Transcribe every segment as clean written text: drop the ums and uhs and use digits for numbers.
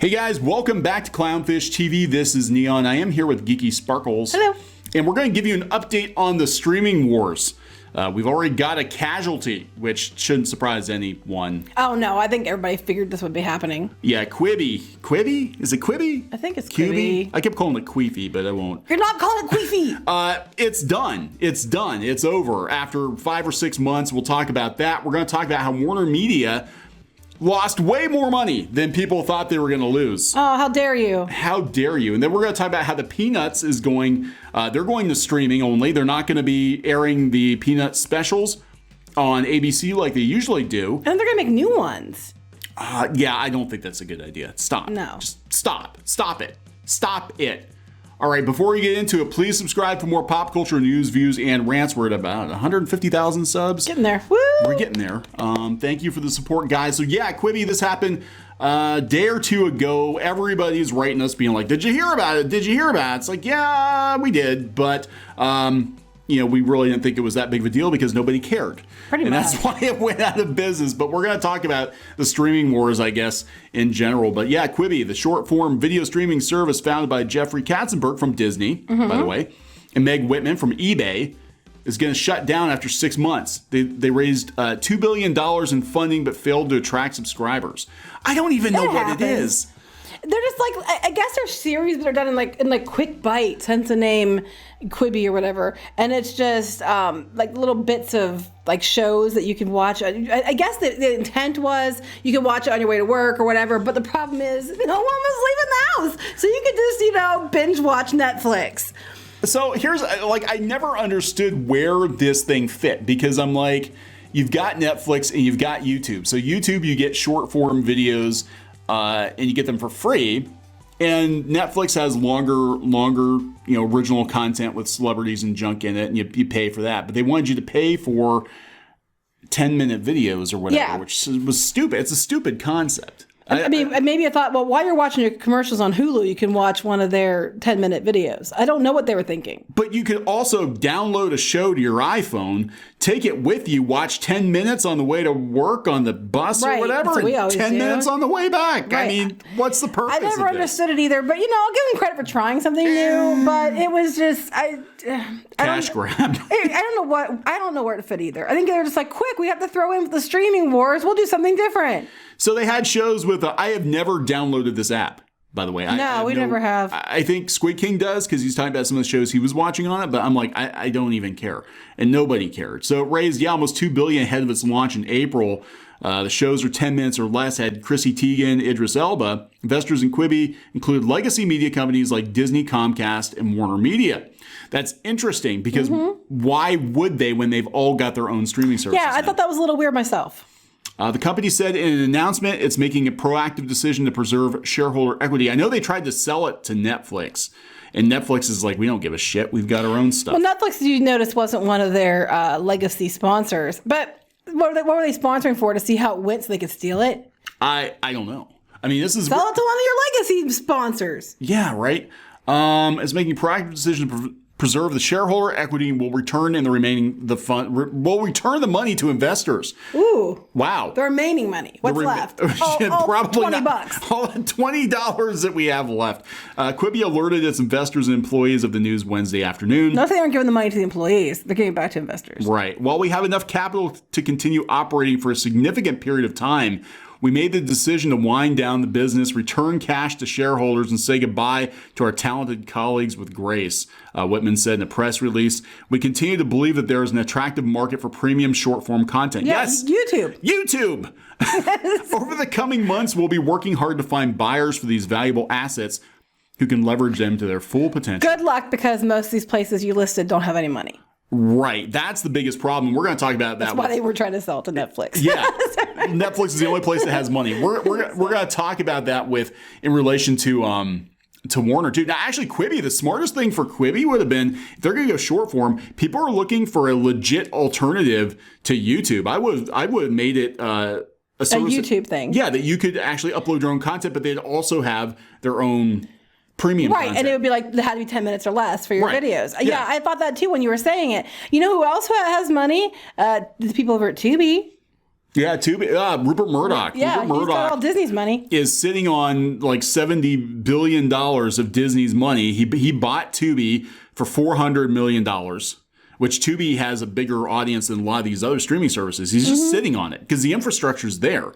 Hey guys, welcome back to Clownfish TV. This is Kneon. I am here with Geeky Sparkles. Hello. And we're going to give you an update on the streaming wars. We've already got a casualty, which shouldn't surprise anyone. Oh no, I think everybody figured this would be happening. Yeah, Quibi. Quibi? Is it Quibi? I think it's Quibi. I kept calling it Queefy, but I won't. You're not calling it Queefy. It's done. It's done. It's over. After 5 or 6 months, we'll talk about that. We're going to talk about how WarnerMedia lost way more money than people thought they were going to lose. Oh, how dare you? How dare you? And then we're going to talk about how the Peanuts is going. They're going to streaming only. They're not going to be airing the Peanut specials on ABC like they usually do. And they're going to make new ones. Yeah, I don't think that's a good idea. Stop. No. Just stop. Stop it. Stop it. All right, before we get into it, please subscribe for more pop culture news, views, and rants. We're at about 150,000 subs. Getting there. Woo! We're getting there. Thank you for the support, guys. So yeah, Quibi, this happened a day or two ago. Everybody's writing us being like, did you hear about it? Did you hear about it? It's like, yeah, we did. But, we really didn't think it was that big of a deal because nobody cared. Pretty much. That's why it went out of business. But we're going to talk about the streaming wars, I guess, in general. But yeah, Quibi, the short-form video streaming service founded by Jeffrey Katzenberg from Disney, by the way, and Meg Whitman from eBay, is going to shut down after 6 months. They raised $2 billion in funding but failed to attract subscribers. I don't even know what it is. They're just like, I guess they're series that are done in like quick bites, hence the name Quibi or whatever. And it's just like little bits of like shows that you can watch. I guess the intent was you can watch it on your way to work or whatever. But the problem is no one was leaving the house. So you could just, binge watch Netflix. So here's, I never understood where this thing fit because I'm like, you've got Netflix and you've got YouTube. So YouTube, you get short form videos and you get them for free. And Netflix has longer, original content with celebrities and junk in it, and you pay for that. But they wanted you to pay for 10-minute videos or whatever, which was stupid. It's a stupid concept. I mean, maybe I thought, well, while you're watching your commercials on Hulu, you can watch one of their 10-minute videos. I don't know what they were thinking. But you could also download a show to your iPhone, take it with you, watch 10 minutes on the way to work on the bus or whatever, that's what we always 10 do. minutes on the way back. Right. I mean, what's the purpose I never of understood it either, but I'll give them credit for trying something new, but it was just cash grab. I don't know where to fit either. I think they're just like, quick, we have to throw in the streaming wars. We'll do something different. So they had shows with, I have never downloaded this app, by the way. No, we never have. I think Squid King does because he's talking about some of the shows he was watching on it, but I'm like, I don't even care. And nobody cared. So it raised, almost $2 billion ahead of its launch in April. The shows are 10 minutes or less, had Chrissy Teigen, Idris Elba. Investors in Quibi include legacy media companies like Disney, Comcast, and WarnerMedia. That's interesting because why would they when they've all got their own streaming services? Yeah, I thought that was a little weird myself. The company said in an announcement it's making a proactive decision to preserve shareholder equity. I know they tried to sell it to Netflix, and Netflix is like, we don't give a shit. We've got our own stuff. Well, Netflix, you noticed, wasn't one of their legacy sponsors. But what were they sponsoring for? To see how it went so they could steal it? I don't know. I mean, this is... Sell it to one of your legacy sponsors. Yeah, right? It's making a proactive decision to preserve the shareholder equity and will return in the remaining will return the money to investors. Ooh. Wow. The remaining money. What's left? Probably $20 bucks. All the $20 that we have left. Quibi alerted its investors and employees of the news Wednesday afternoon. Notice they aren't giving the money to the employees. They're giving it back to investors. Right. While we have enough capital to continue operating for a significant period of time, we made the decision to wind down the business, return cash to shareholders, and say goodbye to our talented colleagues with grace, Whitman said in a press release. We continue to believe that there is an attractive market for premium short-form content. Yeah, yes. YouTube. Over the coming months, we'll be working hard to find buyers for these valuable assets who can leverage them to their full potential. Good luck, because most of these places you listed don't have any money. Right. That's the biggest problem. We're going to talk about that. That's why they were trying to sell it to Netflix. Yeah. Netflix is the only place that has money. We're going to talk about that in relation to Warner too. Now, actually, Quibi, the smartest thing for Quibi would have been, if they're going to go short form, people are looking for a legit alternative to YouTube. I would have made it a YouTube thing. Yeah, that you could actually upload your own content, but they'd also have their own premium content. And it would be like, it had to be 10 minutes or less for your videos. Yeah. Yeah, I thought that too when you were saying it. You know who else has money? The people over at Tubi. Yeah, Tubi. Rupert Murdoch. Yeah, Rupert he's got all Disney's money. is sitting on like $70 billion of Disney's money. He bought Tubi for $400 million, which Tubi has a bigger audience than a lot of these other streaming services. He's just sitting on it because the infrastructure's there.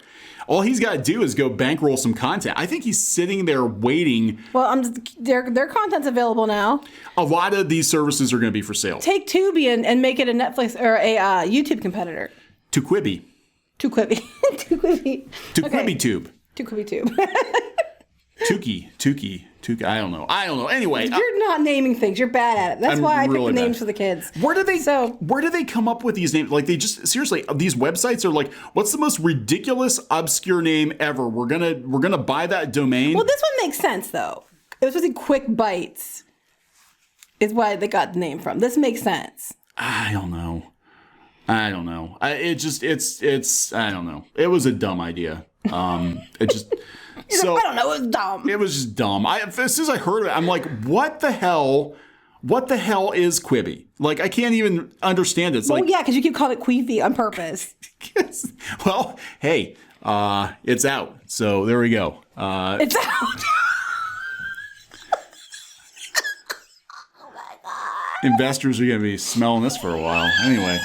All he's got to do is go bankroll some content. I think he's sitting there waiting. Well, their content's available now. A lot of these services are going to be for sale. Take Tubi and make it a Netflix or a YouTube competitor. To Quibi. To Quibi. To Quibi. To Quibi Tube. To Quibi Tube. Tuki. I don't know. Anyway. You're not naming things. You're bad at it. That's why I pick the names for the kids. Where do they come up with these names? Like they just seriously, these websites are like, what's the most ridiculous, obscure name ever? We're gonna buy that domain. Well, this one makes sense though. It was supposed to be Quick Bites. Is why they got the name from. This makes sense. I don't know. I don't know. I don't know. It was a dumb idea. It just. So I don't know. It was dumb. It was just dumb. As soon as I heard of it, I'm like, what the hell? What the hell is Quibi? Like, I can't even understand it. It's like, yeah, because you keep calling it Queefy on purpose. Well, hey, it's out. So there we go. It's out. Oh my God. Investors are going to be smelling this for a while. Anyway.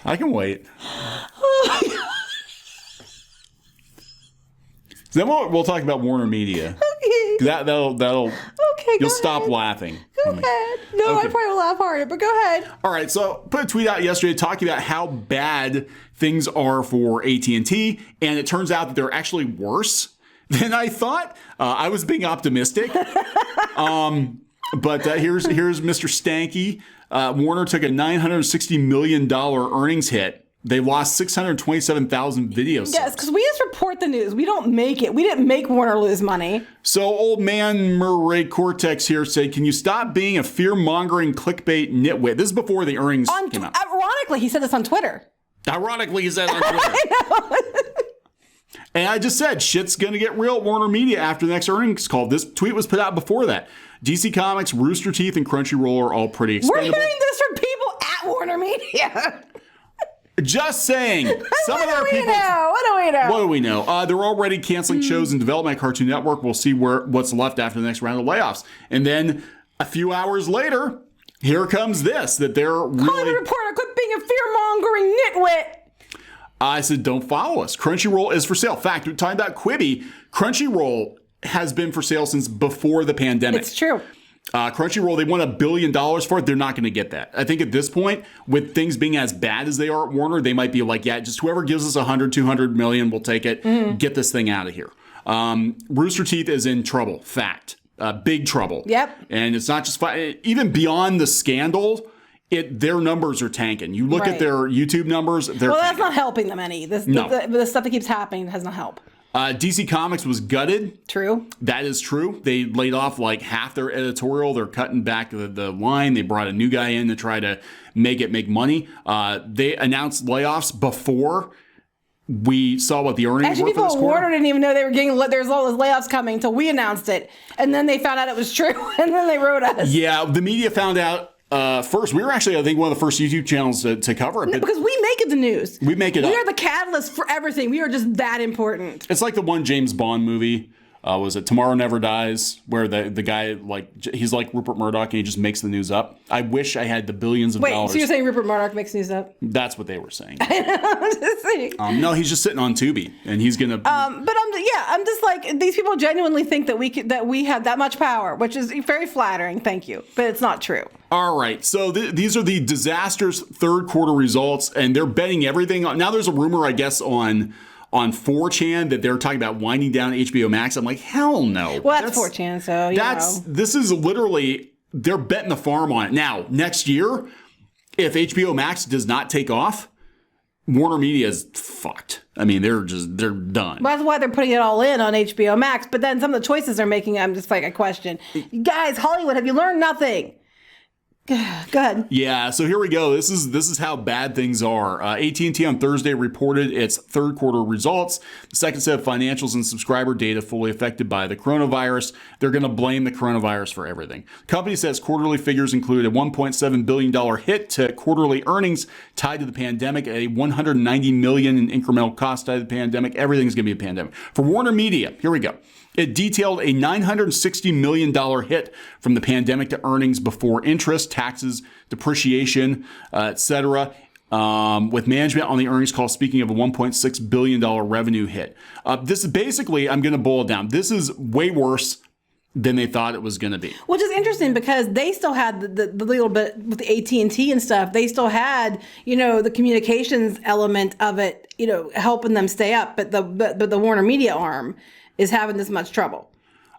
I can wait. Then we'll talk about WarnerMedia. Okay. That'll. Okay. You'll stop laughing. Go ahead. No, okay. I probably will laugh harder, but go ahead. All right. So put a tweet out yesterday talking about how bad things are for AT&T, and it turns out that they're actually worse than I thought. I was being optimistic. But here's Mr. Stanky. Warner took a $960 million earnings hit. They lost 627,000 video subs. Yes, because we just report the news. We don't make it. We didn't make Warner lose money. So old man Murray Cortex here said, can you stop being a fear-mongering clickbait nitwit? This is before the earnings came out. Ironically, he said this on Twitter. Ironically, he said it on Twitter. I know. And I just said, shit's going to get real at WarnerMedia after the next earnings call. This tweet was put out before that. DC Comics, Rooster Teeth, and Crunchyroll are all pretty expendable. We're hearing this from people at WarnerMedia. Just saying. Some of our people. What do we know? What do we know? They're already canceling shows in development at Cartoon Network. We'll see what's left after the next round of layoffs. And then a few hours later, here comes this, that they're really... Call the reporter, quit being a fear-mongering nitwit. I said, don't follow us. Crunchyroll is for sale. In fact, we're talking about Quibi. Crunchyroll has been for sale since before the pandemic. It's true. Crunchyroll, they want $1 billion for it. They're not going to get that. I think at this point, with things being as bad as they are at Warner, they might be like, yeah, just whoever gives us 100, 200 million, we'll take it. Get this thing out of here. Rooster Teeth is in trouble. Fact. Big trouble. Yep. And it's not just even beyond the scandal. Their numbers are tanking. You look at their YouTube numbers, they're that's tanking. not helping them any. The stuff that keeps happening does not help. DC Comics was gutted. True. That is true. They laid off like half their editorial. They're cutting back the line. They brought a new guy in to try to make money. They announced layoffs before we saw what the earnings were for this quarter. People at Warner didn't even know they were getting there's all those layoffs coming until we announced it, and then they found out it was true, and then they wrote us. Yeah, the media found out. First, we were actually, I think, one of the first YouTube channels to cover it. No, because we make it the news. We make it up. We are the catalyst for everything. We are just that important. It's like the one James Bond movie. Was it Tomorrow Never Dies? Where the guy, he's like Rupert Murdoch and he just makes the news up. I wish I had the billions of dollars. Wait, so you're saying Rupert Murdoch makes news up? That's what they were saying. I'm just saying. No, he's just sitting on Tubi and he's going to... But I'm just like, these people genuinely think that we have that much power, which is very flattering. Thank you. But it's not true. All right, so these are the disastrous third quarter results, and they're betting everything on. Now there's a rumor, I guess, on 4chan that they're talking about winding down HBO Max. I'm like, hell no. Well, that's 4chan, so this is literally, they're betting the farm on it. Now, next year, if HBO Max does not take off, WarnerMedia is fucked. I mean, they're done. Well, that's why they're putting it all in on HBO Max. But then some of the choices they're making, I'm just like, I question. You guys, Hollywood, have you learned nothing? Go ahead. Yeah, so here we go. This is how bad things are. AT&T on Thursday reported its third quarter results. The second set of financials and subscriber data fully affected by the coronavirus. They're going to blame the coronavirus for everything. The company says quarterly figures include a $1.7 billion hit to quarterly earnings tied to the pandemic, a $190 million in incremental cost tied to the pandemic. Everything's going to be a pandemic. For WarnerMedia, here we go. It detailed a $960 million hit from the pandemic to earnings before interest, taxes, depreciation, etc. With management on the earnings call speaking of a $1.6 billion revenue hit. This is basically, I'm going to boil it down. This is way worse than they thought it was going to be. Which is interesting because they still had the little bit with the AT&T and stuff. They still had, the communications element of it, helping them stay up. But the WarnerMedia arm is having this much trouble.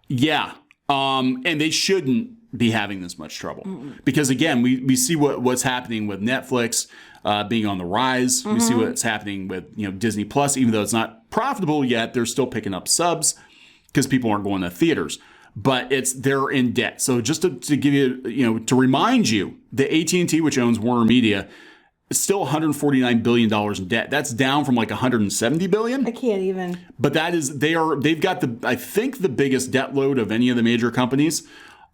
Yeah. And they shouldn't be having this much trouble. Because again, we see what's happening with Netflix being on the rise. We see what's happening with Disney Plus, even though it's not profitable yet, they're still picking up subs because people aren't going to theaters. But they're in debt. So just to give you, to remind you, the AT&T, which owns WarnerMedia, it's still $149 billion in debt. That's down from like $170 billion. I can't even. But they've got I think the biggest debt load of any of the major companies.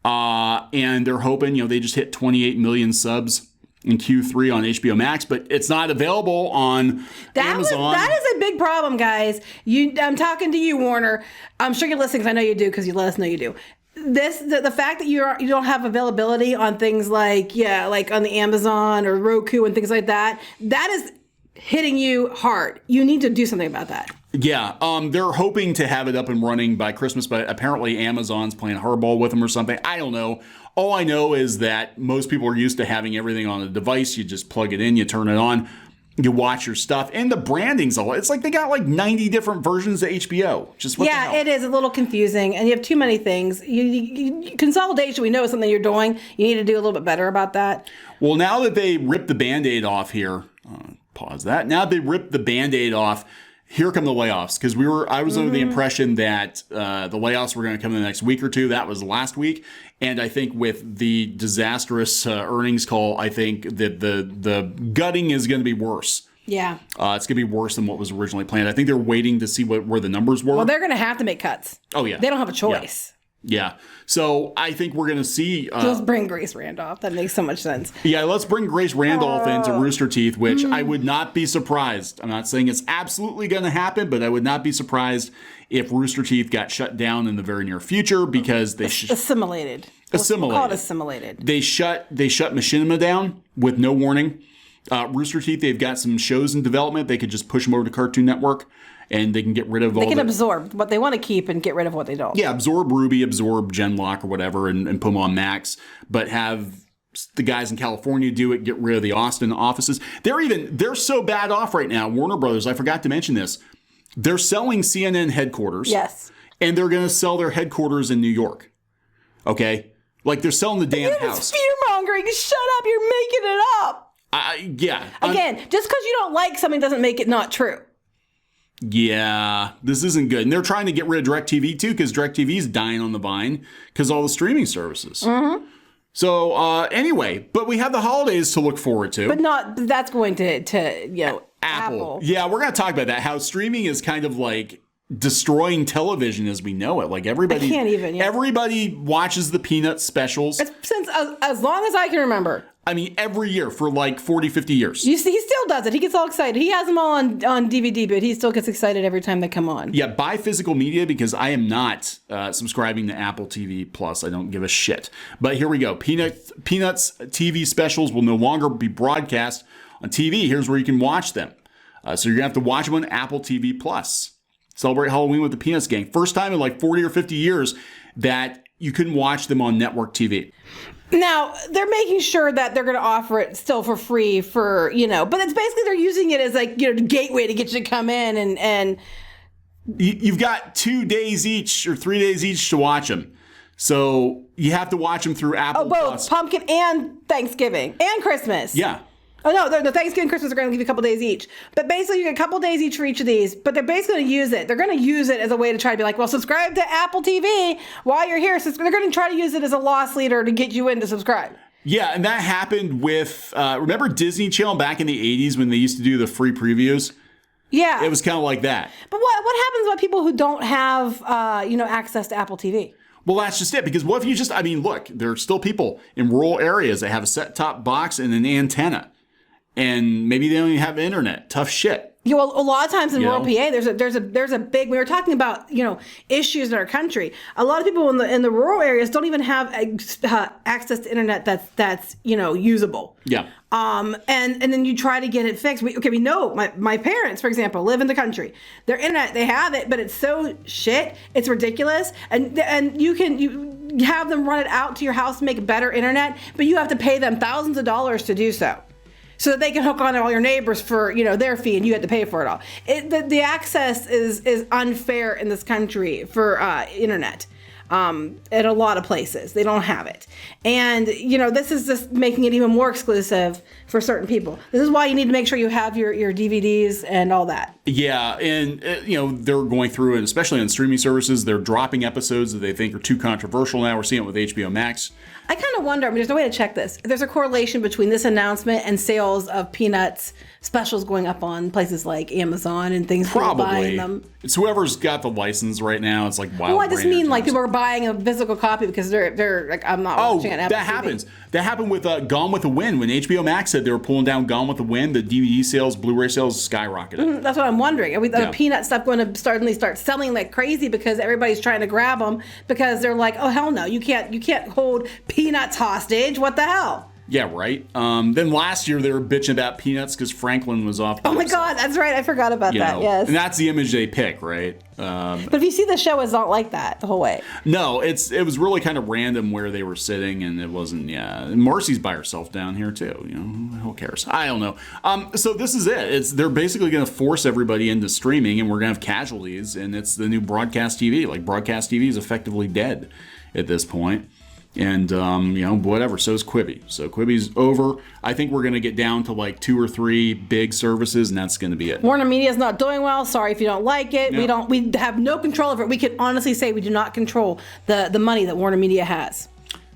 And they're hoping, they just hit 28 million subs in Q3 on HBO Max, but it's not available on Amazon. That is a big problem, guys. I'm talking to you, Warner. I'm sure you're listening because I know you do because you let us know you do. The fact that you don't have availability on things like on the Amazon or Roku and things like that is hitting you hard. You need to do something about that. Yeah, they're hoping to have it up and running by Christmas, but apparently Amazon's playing hardball with them or something. I don't know. All I know is that most people are used to having everything on a device. You just plug it in, you turn it on, you watch your stuff, and the branding's it's like they got like 90 different versions of HBO. Just what the hell? It is a little confusing, and you have too many things. Consolidation, we know is something you're doing. You need to do a little bit better about that. Well, now that they ripped the Band-Aid off here, pause that. Now they ripped the Band-Aid off. Here come the layoffs, because I was under the impression that the layoffs were going to come in the next week or two. That was last week, and I think with the disastrous earnings call, I think that the gutting is going to be worse. Yeah, it's going to be worse than what was originally planned. I think they're waiting to see where the numbers were. Well, they're going to have to make cuts. Oh yeah, they don't have a choice. Yeah. So I think we're going to see... let's bring Grace Randolph. That makes so much sense. Yeah, let's bring Grace Randolph into Rooster Teeth, which I would not be surprised. I'm not saying it's absolutely going to happen, but I would not be surprised if Rooster Teeth got shut down in the very near future because they... Assimilated. We'll call it assimilated. They shut Machinima down with no warning. Rooster Teeth, they've got some shows in development. They could just push them over to Cartoon Network. And they can get rid of They can absorb what they want to keep and get rid of what they don't. Yeah, absorb Ruby, absorb Genlock or whatever, and put them on Max. But have the guys in California do it, get rid of the Austin offices. They're so bad off right now. Warner Brothers, I forgot to mention this. They're selling CNN headquarters. Yes. And they're going to sell their headquarters in New York. Okay? Like they're selling the damn house. It's fear-mongering. Shut up. You're making it up. Yeah. Again, just because you don't like something doesn't make it not true. Yeah, this isn't good. And they're trying to get rid of DirecTV too, because DirecTV is dying on the vine because all the streaming services. Mm-hmm. So anyway, but we have the holidays to look forward to. But that's going to Apple. Yeah, we're going to talk about that. How streaming is kind of like destroying television as we know it. Like everybody, everybody watches the Peanuts specials. Since as long as I can remember. I mean, every year for like 40, 50 years. You see, he still does it. He gets all excited. He has them all on DVD, but he still gets excited every time they come on. Yeah, buy physical media because I am not subscribing to Apple TV Plus. I don't give a shit. But here we go. Peanuts TV specials will no longer be broadcast on TV. Here's where you can watch them. So you're going to have to watch them on Apple TV Plus. Celebrate Halloween with the Peanuts gang. First time in like 40 or 50 years that you couldn't watch them on network TV. Now, they're making sure that they're going to offer it still for free but it's basically they're using it as like, the gateway to get you to come in and you've got 2 days each or 3 days each to watch them. So you have to watch them through Apple both Plus. Pumpkin and Thanksgiving and Christmas. Yeah. Oh, no, the Thanksgiving and Christmas are going to give you a couple days each. But basically, you get a couple days each for each of these. But they're basically going to use it. They're going to use it as a way to try to be like, well, subscribe to Apple TV while you're here. So they're going to try to use it as a loss leader to get you in to subscribe. Yeah, and that happened with, remember Disney Channel back in the 80s when they used to do the free previews? Yeah. It was kind of like that. But what happens with people who don't have, access to Apple TV? Well, that's just it. Because what if you just, look, there are still people in rural areas that have a set-top box and an antenna. And maybe they don't even have internet. Tough shit. Yeah, well, a lot of times in rural PA, there's a big. We were talking about issues in our country. A lot of people in the rural areas don't even have access to internet that's usable. Yeah. And then you try to get it fixed. We know my parents, for example, live in the country. Their internet, they have it, but it's so shit. It's ridiculous. And you have them run it out to your house to make better internet, but you have to pay them thousands of dollars to do so. So that they can hook on to all your neighbors for their fee, and you had to pay for it all. The access is unfair in this country for internet. At a lot of places, they don't have it, and this is just making it even more exclusive for certain people. This is why you need to make sure you have your DVDs and all that. Yeah, and they're going through it, especially on streaming services. They're dropping episodes that they think are too controversial. Now we're seeing it with HBO Max. I kind of wonder, there's no way to check this. There's a correlation between this announcement and sales of Peanuts specials going up on places like Amazon and things. Probably. Buying them. It's whoever's got the license right now. It's like wild. Well, I just mean like people are buying a physical copy because they're like, I'm not watching an Apple that TV. happens. That happened with Gone with the Wind. When HBO Max said they were pulling down Gone with the Wind, the DVD sales, Blu-ray sales skyrocketed. That's what I'm wondering. Are the Peanut stuff going to suddenly start selling like crazy because everybody's trying to grab them because they're like, oh hell no, you can't hold Peanuts hostage. What the hell? Yeah, right. Then last year they were bitching about Peanuts because Franklin was off. Oh my God, that's right. I forgot about that. Yes. And that's the image they pick, right? But if you see the show, it's not like that the whole way. No, it was really kind of random where they were sitting, and it wasn't. Yeah, and Marcy's by herself down here too. Who cares? I don't know. So this is it. They're basically going to force everybody into streaming, and we're going to have casualties, and it's the new broadcast TV. Like broadcast TV is effectively dead at this point. And, whatever. So is Quibi. So Quibi's over. I think we're going to get down to like 2 or 3 big services, and that's going to be it. WarnerMedia is not doing well. Sorry if you don't like it. Yeah. We have no control over it. We can honestly say we do not control the money that WarnerMedia has.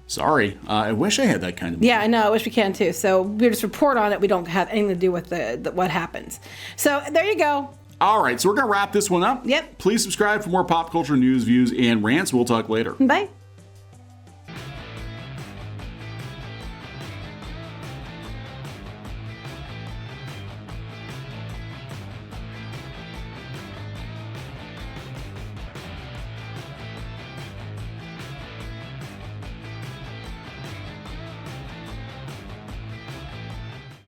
Sorry. I wish I had that kind of money. Yeah, I know. I wish we can too. So we just report on it. We don't have anything to do with what happens. So there you go. All right. So we're going to wrap this one up. Yep. Please subscribe for more pop culture news, views, and rants. We'll talk later. Bye.